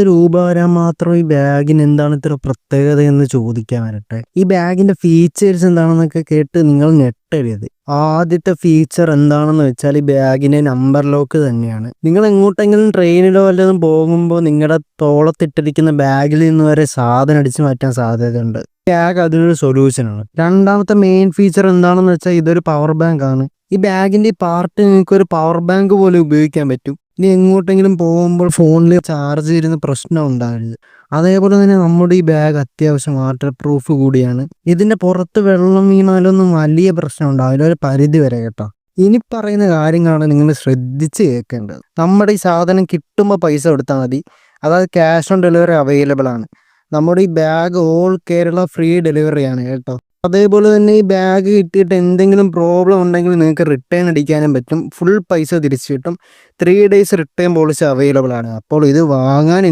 രൂപ വരാൻ മാത്രം ഈ ബാഗിന് എന്താണ് ഇത്ര പ്രത്യേകത എന്ന് ചോദിക്കാൻ വരട്ടെ. ഈ ബാഗിന്റെ ഫീച്ചേഴ്സ് എന്താണെന്നൊക്കെ കേട്ട് നിങ്ങൾ ഞെട്ടരുത്. ആദ്യത്തെ ഫീച്ചർ എന്താണെന്ന് വെച്ചാൽ ഈ ബാഗിന്റെ നമ്പർ ലോക്ക് തന്നെയാണ്. നിങ്ങൾ എങ്ങോട്ടെങ്കിലും ട്രെയിനിലോ വല്ലതും പോകുമ്പോൾ നിങ്ങളുടെ തോളത്തിട്ടിരിക്കുന്ന ബാഗിൽ നിന്ന് വരെ സാധനം അടിച്ചു മാറ്റാൻ സാധ്യതയുണ്ട്. ബാഗ് അതിനൊരു സൊല്യൂഷനാണ്. രണ്ടാമത്തെ മെയിൻ ഫീച്ചർ എന്താണെന്ന് വെച്ചാൽ ഇതൊരു പവർ ബാങ്ക് ആണ്. ഈ ബാഗിന്റെ ഈ പാർട്ട് നിങ്ങൾക്ക് ഒരു പവർ ബാങ്ക് പോലെ ഉപയോഗിക്കാൻ പറ്റും. ഇനി എങ്ങോട്ടെങ്കിലും പോകുമ്പോൾ ഫോണിൽ ചാർജ് ചെയ്യുന്ന പ്രശ്നം ഉണ്ടാകരുത്. അതേപോലെ തന്നെ നമ്മുടെ ഈ ബാഗ് അത്യാവശ്യം വാട്ടർ പ്രൂഫ് കൂടിയാണ്. ഇതിന്റെ പുറത്ത് വെള്ളം വീണാലൊന്നും വലിയ പ്രശ്നം ഉണ്ടാവില്ല, ഒരു പരിധി വരെ കേട്ടോ. ഇനി പറയുന്ന കാര്യങ്ങളാണ് നിങ്ങൾ ശ്രദ്ധിച്ച് കേൾക്കേണ്ടത്. നമ്മുടെ ഈ സാധനം കിട്ടുമ്പോൾ പൈസ കൊടുത്താൽ മതി. അതായത് ക്യാഷ് ഓൺ ഡെലിവറി അവൈലബിൾ ആണ്. നമ്മുടെ ഈ ബാഗ് ഓൾ കേരള ഫ്രീ ഡെലിവറിയാണ് കേട്ടോ. അതേപോലെ തന്നെ ഈ ബാഗ് കിട്ടിയിട്ട് എന്തെങ്കിലും പ്രോബ്ലം ഉണ്ടെങ്കിൽ നിങ്ങൾക്ക് റിട്ടേൺ അടിക്കാനും പറ്റും. ഫുൾ പൈസ തിരിച്ചു കിട്ടും. 3 days റിട്ടേൺ പോളിസി അവൈലബിൾ ആണ്. അപ്പോൾ ഇത് വാങ്ങാൻ